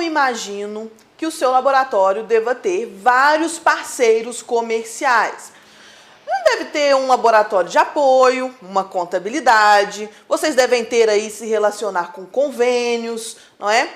imagino que o seu laboratório deva ter vários parceiros comerciais. Deve ter um laboratório de apoio, uma contabilidade, vocês devem ter aí se relacionar com convênios, não é?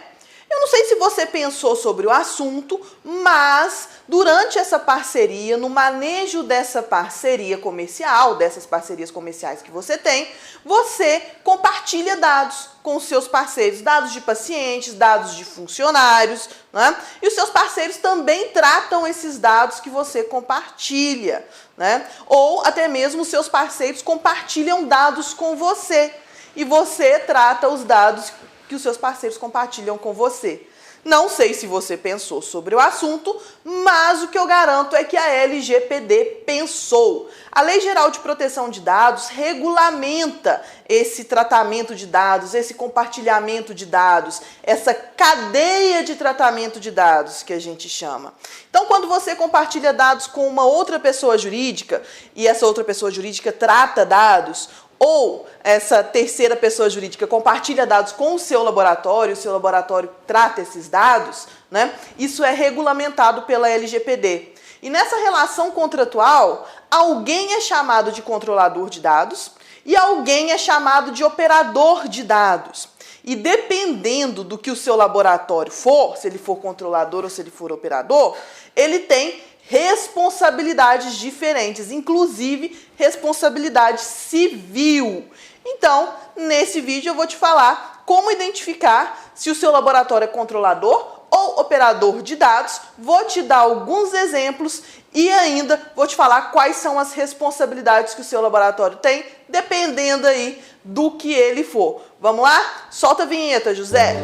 Eu não sei se você pensou sobre o assunto, mas durante essa parceria, no manejo dessa parceria comercial, dessas parcerias comerciais que você tem, você compartilha dados com os seus parceiros, dados de pacientes, dados de funcionários, né? E os seus parceiros também tratam esses dados que você compartilha, né? Ou até mesmo os seus parceiros compartilham dados com você e você trata os dados que os seus parceiros compartilham com você. Não sei se você pensou sobre o assunto, mas o que eu garanto é que a LGPD pensou. A Lei Geral de Proteção de Dados regulamenta esse tratamento de dados, esse compartilhamento de dados, essa cadeia de tratamento de dados que a gente chama. Então, quando você compartilha dados com uma outra pessoa jurídica e essa outra pessoa jurídica trata dados, ou essa terceira pessoa jurídica compartilha dados com o seu laboratório trata esses dados, né? Isso é regulamentado pela LGPD. E nessa relação contratual, alguém é chamado de controlador de dados e alguém é chamado de operador de dados. E dependendo do que o seu laboratório for, se ele for controlador ou se ele for operador, ele tem responsabilidades diferentes, inclusive responsabilidade civil. Então, nesse vídeo eu vou te falar como identificar se o seu laboratório é controlador ou operador de dados, vou te dar alguns exemplos e ainda vou te falar quais são as responsabilidades que o seu laboratório tem, dependendo aí do que ele for. Vamos lá? Solta a vinheta, José!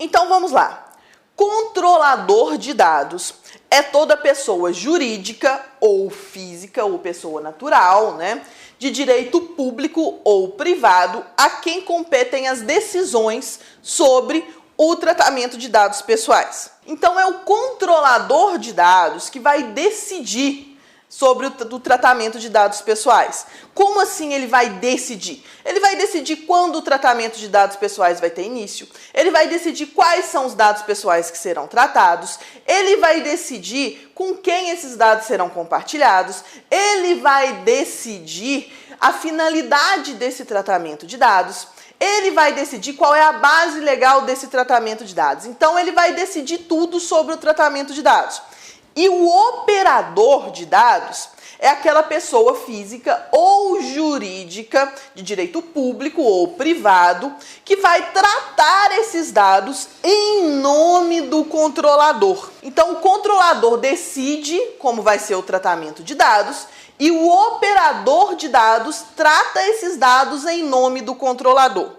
Então vamos lá. Controlador de dados é toda pessoa jurídica ou física ou pessoa natural, né, de direito público ou privado a quem competem as decisões sobre o tratamento de dados pessoais. Então é o controlador de dados que vai decidir sobre o tratamento de dados pessoais. Como assim ele vai decidir? Ele vai decidir quando o tratamento de dados pessoais vai ter início, ele vai decidir quais são os dados pessoais que serão tratados, ele vai decidir com quem esses dados serão compartilhados, ele vai decidir a finalidade desse tratamento de dados, ele vai decidir qual é a base legal desse tratamento de dados. Então ele vai decidir tudo sobre o tratamento de dados. E o operador de dados é aquela pessoa física ou jurídica de direito público ou privado que vai tratar esses dados em nome do controlador. Então, o controlador decide como vai ser o tratamento de dados e o operador de dados trata esses dados em nome do controlador.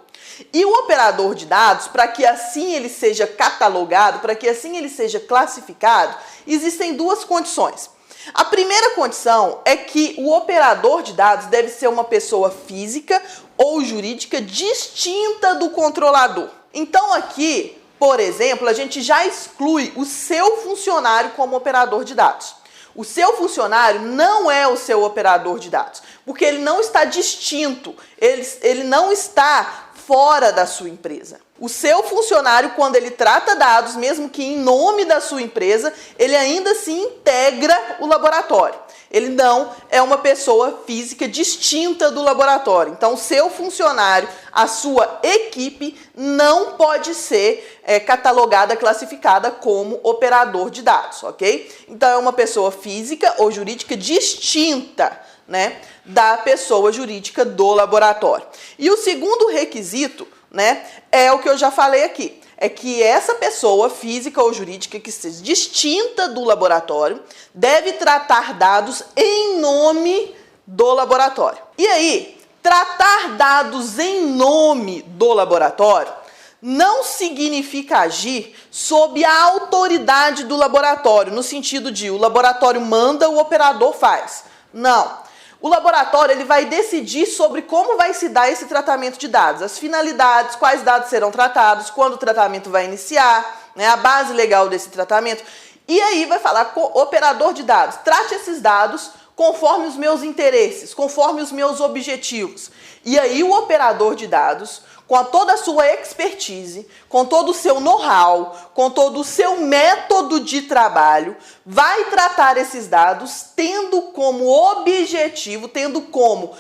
E o operador de dados, para que assim ele seja catalogado, para que assim ele seja classificado, existem duas condições. A primeira condição é que o operador de dados deve ser uma pessoa física ou jurídica distinta do controlador. Então aqui, por exemplo, a gente já exclui o seu funcionário como operador de dados. O seu funcionário não é o seu operador de dados, porque ele não está distinto, ele não está fora da sua empresa. O seu funcionário, quando ele trata dados, mesmo que em nome da sua empresa, ele ainda se integra o laboratório. Ele não é uma pessoa física distinta do laboratório. Então, o seu funcionário, a sua equipe, não pode ser catalogada, classificada como operador de dados, ok? Então, é uma pessoa física ou jurídica distinta, né, da pessoa jurídica do laboratório. E o segundo requisito, né, é o que eu já falei aqui, é que essa pessoa física ou jurídica que seja distinta do laboratório deve tratar dados em nome do laboratório. E aí, tratar dados em nome do laboratório não significa agir sob a autoridade do laboratório, no sentido de o laboratório manda, o operador faz. Não. O laboratório ele vai decidir sobre como vai se dar esse tratamento de dados, as finalidades, quais dados serão tratados, quando o tratamento vai iniciar, né, a base legal desse tratamento. E aí vai falar com o operador de dados, trate esses dados conforme os meus interesses, conforme os meus objetivos. E aí o operador de dados, com toda a sua expertise, com todo o seu know-how, com todo o seu método de trabalho, vai tratar esses dados tendo como objetivo, tendo como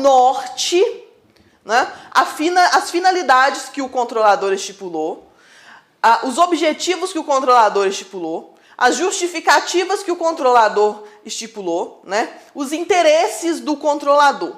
norte, né, as finalidades que o controlador estipulou, os objetivos que o controlador estipulou, as justificativas que o controlador estipulou, né, os interesses do controlador.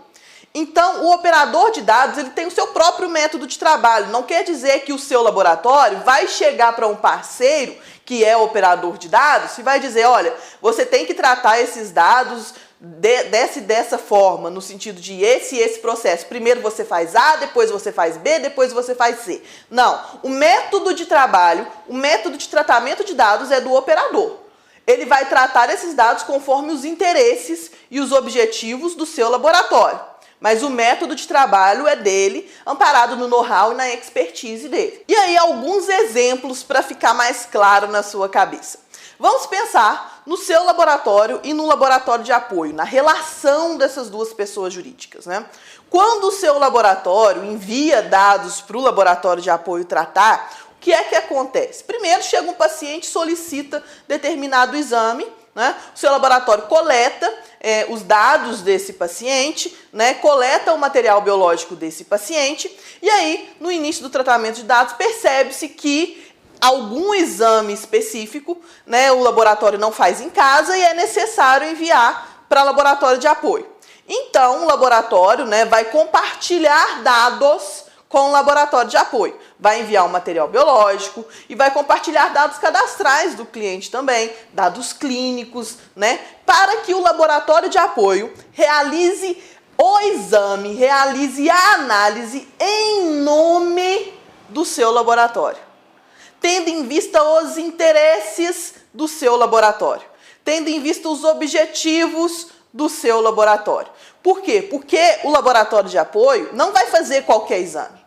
Então, o operador de dados ele tem o seu próprio método de trabalho. Não quer dizer que o seu laboratório vai chegar para um parceiro, que é o operador de dados, e vai dizer, olha, você tem que tratar esses dados dessa forma, no sentido de esse processo. Primeiro você faz A, depois você faz B, depois você faz C. Não, o método de trabalho, o método de tratamento de dados é do operador. Ele vai tratar esses dados conforme os interesses e os objetivos do seu laboratório. Mas o método de trabalho é dele, amparado no know-how e na expertise dele. E aí, alguns exemplos para ficar mais claro na sua cabeça. Vamos pensar no seu laboratório e no laboratório de apoio, na relação dessas duas pessoas jurídicas, né? Quando o seu laboratório envia dados para o laboratório de apoio tratar, o que é que acontece? Primeiro, chega um paciente e solicita determinado exame, né? O seu laboratório coleta os dados desse paciente, né? Coleta o material biológico desse paciente e aí, no início do tratamento de dados, percebe-se que algum exame específico, né, o laboratório não faz em casa e é necessário enviar para o laboratório de apoio. Então, o laboratório, né, vai compartilhar dados com o laboratório de apoio. Vai enviar o material biológico e vai compartilhar dados cadastrais do cliente também, dados clínicos, né, para que o laboratório de apoio realize o exame, realize a análise em nome do seu laboratório, tendo em vista os interesses do seu laboratório, tendo em vista os objetivos do seu laboratório. Por quê? Porque o laboratório de apoio não vai fazer qualquer exame.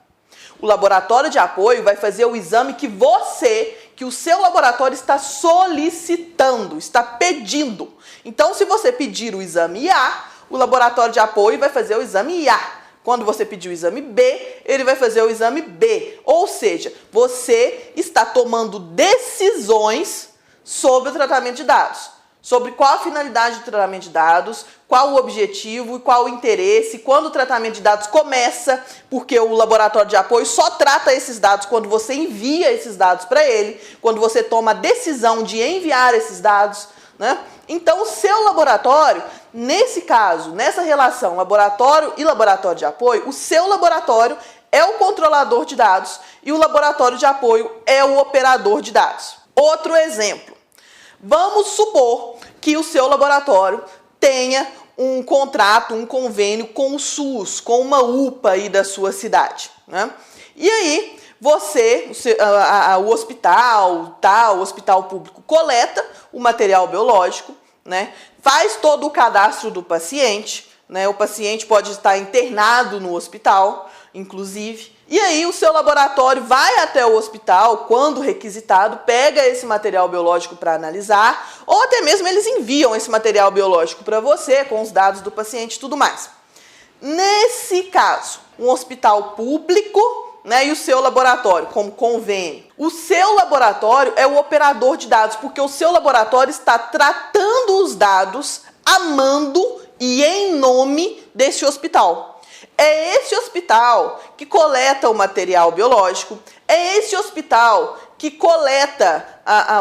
O laboratório de apoio vai fazer o exame que o seu laboratório está solicitando, está pedindo. Então, se você pedir o exame A, o laboratório de apoio vai fazer o exame A. Quando você pedir o exame B, ele vai fazer o exame B. Ou seja, você está tomando decisões sobre o tratamento de dados. Sobre qual a finalidade do tratamento de dados, qual o objetivo e qual o interesse, quando o tratamento de dados começa, porque o laboratório de apoio só trata esses dados quando você envia esses dados para ele, quando você toma a decisão de enviar esses dados, né? Então, o seu laboratório, nesse caso, nessa relação laboratório e laboratório de apoio, o seu laboratório é o controlador de dados e o laboratório de apoio é o operador de dados. Outro exemplo. Vamos supor que o seu laboratório tenha um contrato, um convênio com o SUS, com uma UPA aí da sua cidade, né? E aí, o hospital público coleta o material biológico, né? Faz todo o cadastro do paciente, né? O paciente pode estar internado no hospital, inclusive. E aí o seu laboratório vai até o hospital, quando requisitado, pega esse material biológico para analisar, ou até mesmo eles enviam esse material biológico para você, com os dados do paciente e tudo mais. Nesse caso, um hospital público, né, e o seu laboratório, como convênio. O seu laboratório é o operador de dados, porque o seu laboratório está tratando os dados a mando e em nome desse hospital. É esse hospital que coleta o material biológico, é esse hospital que coleta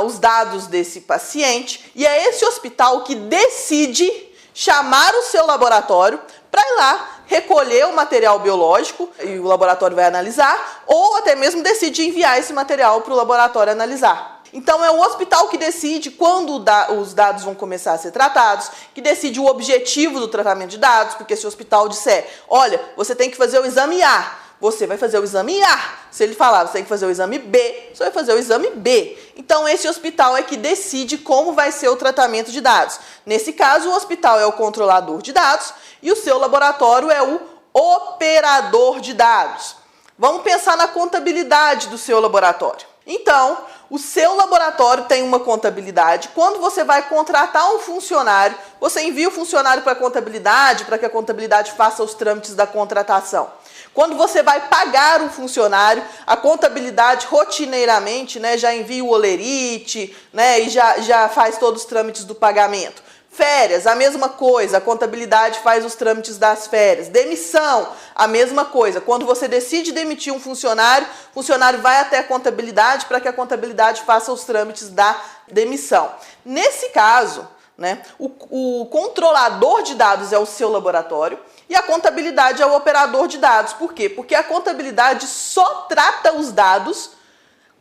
os dados desse paciente e é esse hospital que decide chamar o seu laboratório para ir lá recolher o material biológico e o laboratório vai analisar, ou até mesmo decide enviar esse material para o laboratório analisar. Então, é o hospital que decide quando os dados vão começar a ser tratados, que decide o objetivo do tratamento de dados, porque se o hospital disser, olha, você tem que fazer o exame A, você vai fazer o exame A. Se ele falar, você tem que fazer o exame B, você vai fazer o exame B. Então, esse hospital é que decide como vai ser o tratamento de dados. Nesse caso, o hospital é o controlador de dados e o seu laboratório é o operador de dados. Vamos pensar na contabilidade do seu laboratório. Então, o seu laboratório tem uma contabilidade. Quando você vai contratar um funcionário, você envia o funcionário para a contabilidade, para que a contabilidade faça os trâmites da contratação. Quando você vai pagar um funcionário, a contabilidade rotineiramente, né, já envia o holerite, né, e já faz todos os trâmites do pagamento. Férias, a mesma coisa, a contabilidade faz os trâmites das férias. Demissão, a mesma coisa. Quando você decide demitir um funcionário, o funcionário vai até a contabilidade para que a contabilidade faça os trâmites da demissão. Nesse caso, né, o controlador de dados é o seu laboratório e a contabilidade é o operador de dados. Por quê? Porque a contabilidade só trata os dados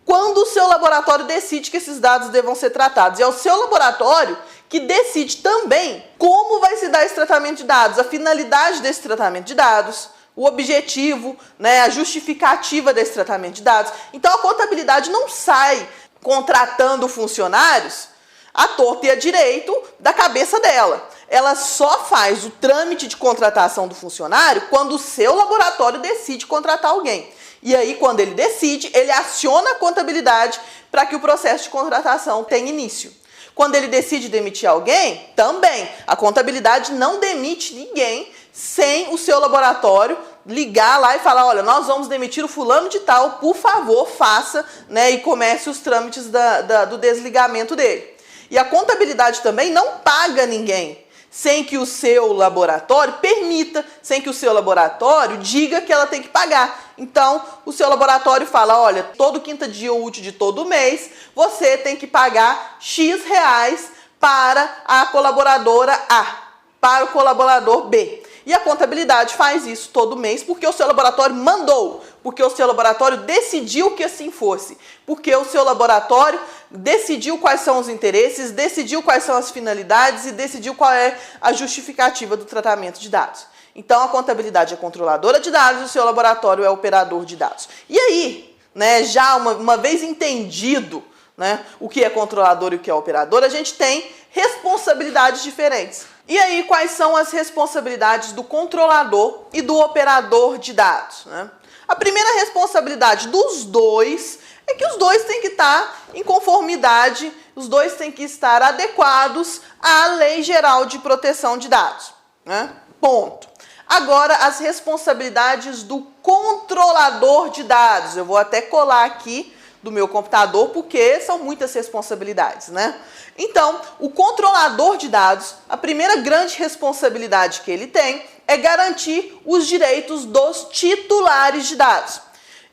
quando o seu laboratório decide que esses dados devam ser tratados. E é o seu laboratório que decide também como vai se dar esse tratamento de dados, a finalidade desse tratamento de dados, o objetivo, né, a justificativa desse tratamento de dados. Então a contabilidade não sai contratando funcionários à torta e à direito da cabeça dela. Ela só faz o trâmite de contratação do funcionário quando o seu laboratório decide contratar alguém. E aí, quando ele decide, ele aciona a contabilidade para que o processo de contratação tenha início. Quando ele decide demitir alguém, também. A contabilidade não demite ninguém sem o seu laboratório ligar lá e falar, olha, nós vamos demitir o fulano de tal, por favor, faça, né, e comece os trâmites do desligamento dele. E a contabilidade também não paga ninguém sem que o seu laboratório permita, sem que o seu laboratório diga que ela tem que pagar. Então, o seu laboratório fala, olha, todo quinta dia útil de todo mês, você tem que pagar X reais para a colaboradora A, para o colaborador B. E a contabilidade faz isso todo mês porque o seu laboratório mandou, porque o seu laboratório decidiu que assim fosse, porque o seu laboratório decidiu quais são os interesses, decidiu quais são as finalidades e decidiu qual é a justificativa do tratamento de dados. Então, a contabilidade é controladora de dados e o seu laboratório é operador de dados. E aí, né, já uma vez entendido, né, o que é controlador e o que é operador, a gente tem responsabilidades diferentes. E aí, quais são as responsabilidades do controlador e do operador de dados, né? A primeira responsabilidade dos dois é que os dois têm que estar em conformidade, os dois têm que estar adequados à Lei Geral de Proteção de Dados, né? Ponto. Agora, as responsabilidades do controlador de dados. Eu vou até colar aqui do meu computador, porque são muitas responsabilidades, né? Então, o controlador de dados, a primeira grande responsabilidade que ele tem é garantir os direitos dos titulares de dados.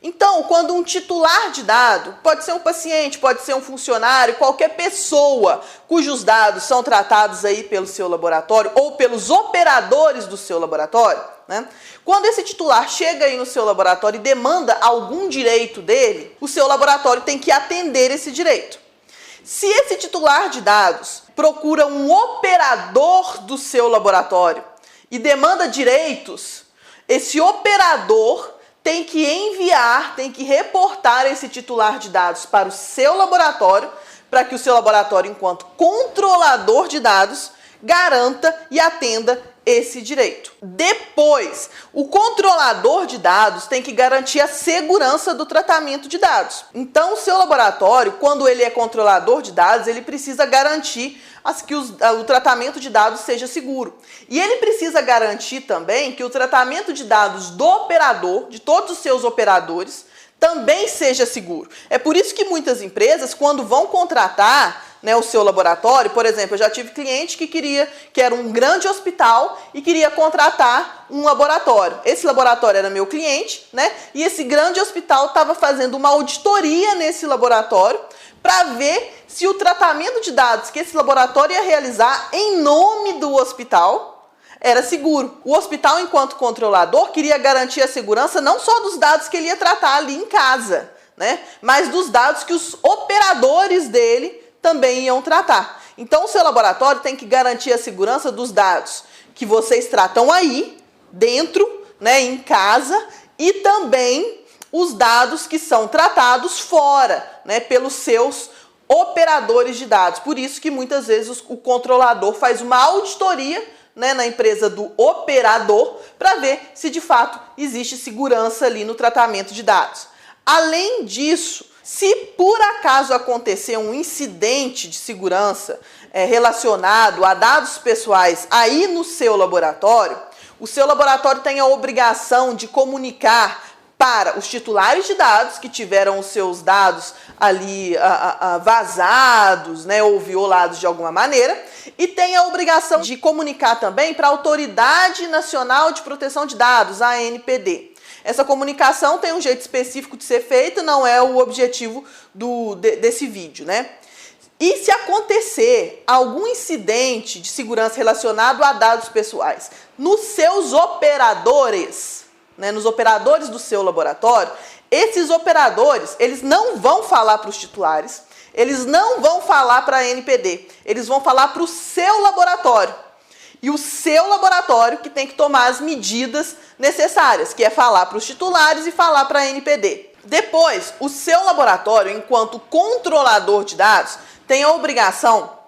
Então, quando um titular de dado, pode ser um paciente, pode ser um funcionário, qualquer pessoa cujos dados são tratados aí pelo seu laboratório ou pelos operadores do seu laboratório, né? Quando esse titular chega aí no seu laboratório e demanda algum direito dele, o seu laboratório tem que atender esse direito. Se esse titular de dados procura um operador do seu laboratório e demanda direitos, esse operador tem que enviar, tem que reportar esse titular de dados para o seu laboratório, para que o seu laboratório, enquanto controlador de dados, garanta e atenda esse direito. Depois, o controlador de dados tem que garantir a segurança do tratamento de dados. Então, o seu laboratório, quando ele é controlador de dados, ele precisa garantir que o tratamento de dados seja seguro. E ele precisa garantir também que o tratamento de dados do operador, de todos os seus operadores, também seja seguro. É por isso que muitas empresas, quando vão contratar, né, o seu laboratório, por exemplo, eu já tive cliente que era um grande hospital e queria contratar um laboratório. Esse laboratório era meu cliente, né? E esse grande hospital estava fazendo uma auditoria nesse laboratório para ver se o tratamento de dados que esse laboratório ia realizar em nome do hospital era seguro. O hospital, enquanto controlador, queria garantir a segurança não só dos dados que ele ia tratar ali em casa, né, mas dos dados que os operadores dele também iam tratar. Então, o seu laboratório tem que garantir a segurança dos dados que vocês tratam aí, dentro, né, em casa, e também os dados que são tratados fora, né, pelos seus operadores de dados. Por isso que muitas vezes o controlador faz uma auditoria, né, na empresa do operador para ver se de fato existe segurança ali no tratamento de dados. Além disso, Se por acaso acontecer um incidente de segurança relacionado a dados pessoais aí no seu laboratório, o seu laboratório tem a obrigação de comunicar para os titulares de dados que tiveram os seus dados ali vazados, né, ou violados de alguma maneira, e tem a obrigação de comunicar também para a Autoridade Nacional de Proteção de Dados, a ANPD. Essa comunicação tem um jeito específico de ser feita, não é o objetivo desse vídeo, né? E se acontecer algum incidente de segurança relacionado a dados pessoais nos seus operadores, né, nos operadores do seu laboratório, esses operadores, eles não vão falar para os titulares, eles não vão falar para a ANPD, eles vão falar para o seu laboratório. E o seu laboratório que tem que tomar as medidas necessárias, que é falar para os titulares e falar para a ANPD. Depois, o seu laboratório, enquanto controlador de dados, tem a obrigação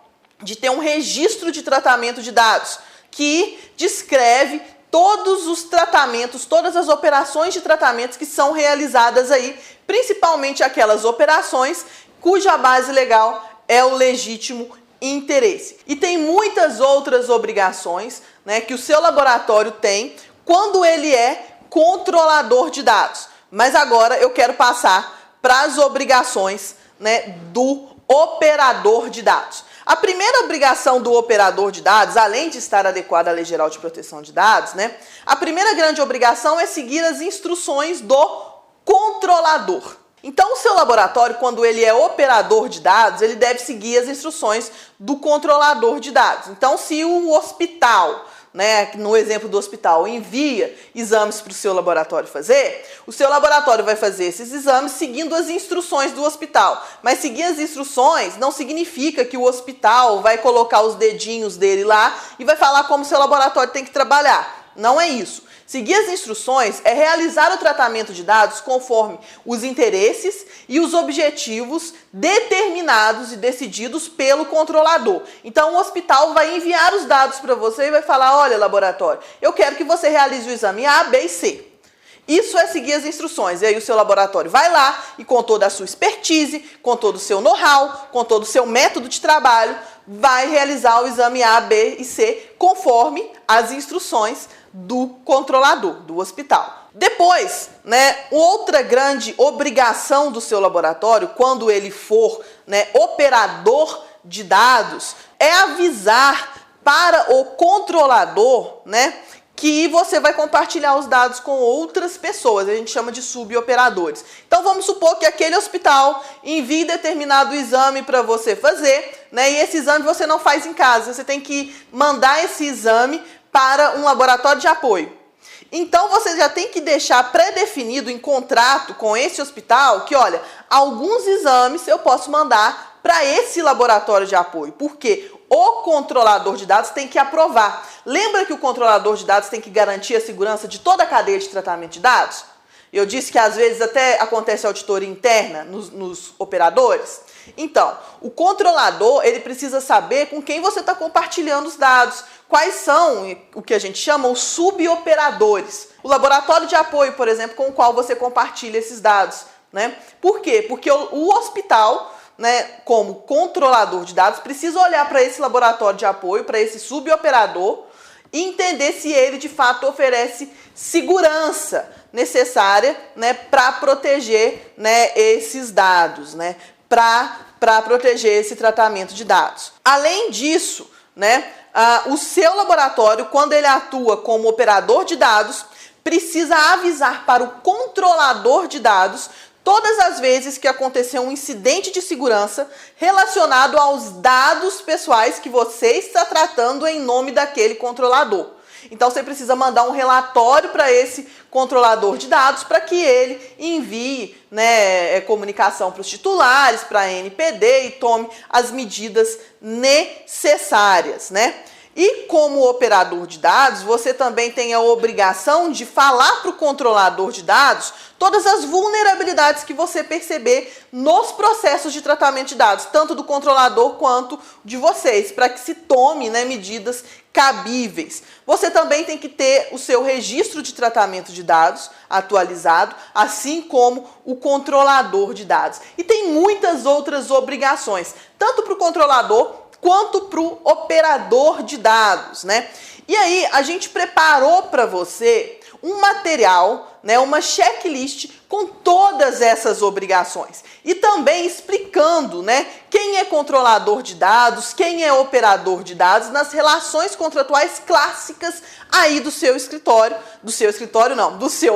de ter um registro de tratamento de dados, que descreve todos os tratamentos, todas as operações de tratamentos que são realizadas aí, principalmente aquelas operações cuja base legal é o legítimo interesse. E tem muitas outras obrigações, né, que o seu laboratório tem quando ele é controlador de dados. Mas agora eu quero passar para as obrigações, né, do operador de dados. A primeira obrigação do operador de dados, além de estar adequada à Lei Geral de Proteção de Dados, né, a primeira grande obrigação é seguir as instruções do controlador. Então, o seu laboratório, quando ele é operador de dados, ele deve seguir as instruções do controlador de dados. Então, se o hospital, né, no exemplo do hospital, envia exames para o seu laboratório fazer, o seu laboratório vai fazer esses exames seguindo as instruções do hospital. Mas seguir as instruções não significa que o hospital vai colocar os dedinhos dele lá e vai falar como o seu laboratório tem que trabalhar. Não é isso. Seguir as instruções é realizar o tratamento de dados conforme os interesses e os objetivos determinados e decididos pelo controlador. Então, o hospital vai enviar os dados para você e vai falar: olha, laboratório, eu quero que você realize o exame A, B e C. Isso é seguir as instruções. E aí o seu laboratório vai lá e, com toda a sua expertise, com todo o seu know-how, com todo o seu método de trabalho, vai realizar o exame A, B e C conforme as instruções do controlador, do hospital. Depois, né, outra grande obrigação do seu laboratório, quando ele for, né, operador de dados, é avisar para o controlador, né, que você vai compartilhar os dados com outras pessoas, a gente chama de suboperadores. Então vamos supor que aquele hospital envie determinado exame para você fazer, né, e esse exame você não faz em casa, você tem que mandar esse exame para um laboratório de apoio. Então você já tem que deixar pré-definido em contrato com esse hospital que, olha, alguns exames eu posso mandar para esse laboratório de apoio, porque o controlador de dados tem que aprovar. Lembra que o controlador de dados tem que garantir a segurança de toda a cadeia de tratamento de dados? Eu disse que às vezes até acontece auditoria interna nos operadores. Então, o controlador, ele precisa saber com quem você está compartilhando os dados, quais são o que a gente chama os suboperadores. O laboratório de apoio, por exemplo, com o qual você compartilha esses dados, né? Por quê? Porque o hospital, né, como controlador de dados, precisa olhar para esse laboratório de apoio, para esse suboperador, e entender se ele de fato oferece segurança necessária, né, para proteger, né, esses dados, né, para proteger esse tratamento de dados. Além disso, né, o seu laboratório, quando ele atua como operador de dados, precisa avisar para o controlador de dados todas as vezes que acontecer um incidente de segurança relacionado aos dados pessoais que você está tratando em nome daquele controlador. Então você precisa mandar um relatório para esse controlador de dados para que ele envie, né, comunicação para os titulares, para a ANPD e tome as medidas necessárias, né? E como operador de dados, você também tem a obrigação de falar para o controlador de dados todas as vulnerabilidades que você perceber nos processos de tratamento de dados, tanto do controlador quanto de vocês, para que se tome, né, medidas cabíveis. Você também tem que ter o seu registro de tratamento de dados atualizado, assim como o controlador de dados. E tem muitas outras obrigações, tanto para o controlador quanto para o operador de dados, né? E aí, a gente preparou para você um material, né, uma checklist com todas essas obrigações e também explicando, né, quem é controlador de dados, quem é operador de dados nas relações contratuais clássicas aí do seu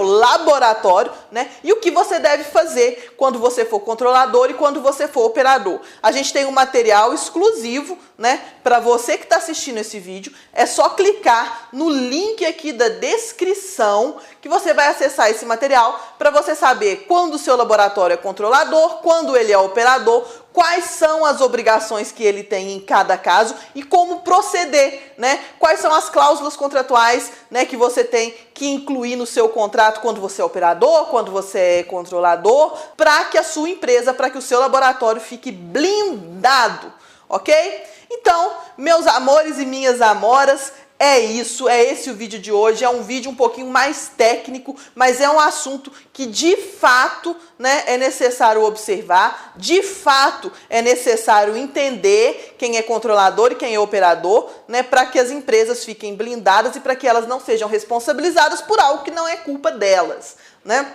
laboratório, né, e o que você deve fazer quando você for controlador e quando você for operador. A gente tem um material exclusivo, né, para você que está assistindo esse vídeo. É só clicar no link aqui da descrição que você vai acessar esse material para você saber quando o seu laboratório é controlador, quando ele é operador, quais são as obrigações que ele tem em cada caso e como proceder, né? Quais são as cláusulas contratuais, né, que você tem que incluir no seu contrato quando você é operador, quando você é controlador, para que a sua empresa, para que o seu laboratório fique blindado, ok? Então, meus amores e minhas amoras, é isso, é esse o vídeo de hoje. É um vídeo um pouquinho mais técnico, mas é um assunto que de fato, né, é necessário observar, de fato é necessário entender quem é controlador e quem é operador, né, para que as empresas fiquem blindadas e para que elas não sejam responsabilizadas por algo que não é culpa delas, né?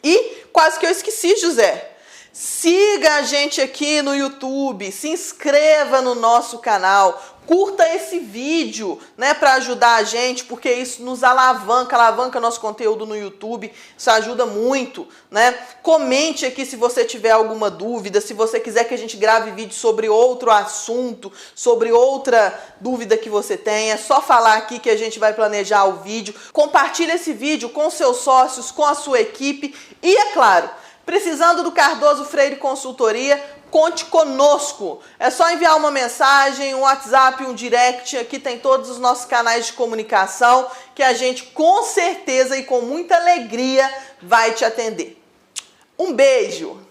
E quase que eu esqueci, José. Siga a gente aqui no YouTube, se inscreva no nosso canal, curta esse vídeo, né, para ajudar a gente, porque isso nos alavanca nosso conteúdo no YouTube, isso ajuda muito, né? Comente aqui se você tiver alguma dúvida, se você quiser que a gente grave vídeo sobre outro assunto, sobre outra dúvida que você tenha, é só falar aqui que a gente vai planejar o vídeo. Compartilhe esse vídeo com seus sócios, com a sua equipe e, é claro, precisando do Cardoso Freire Consultoria, conte conosco. É só enviar uma mensagem, um WhatsApp, um direct. Aqui tem todos os nossos canais de comunicação que a gente com certeza e com muita alegria vai te atender. Um beijo!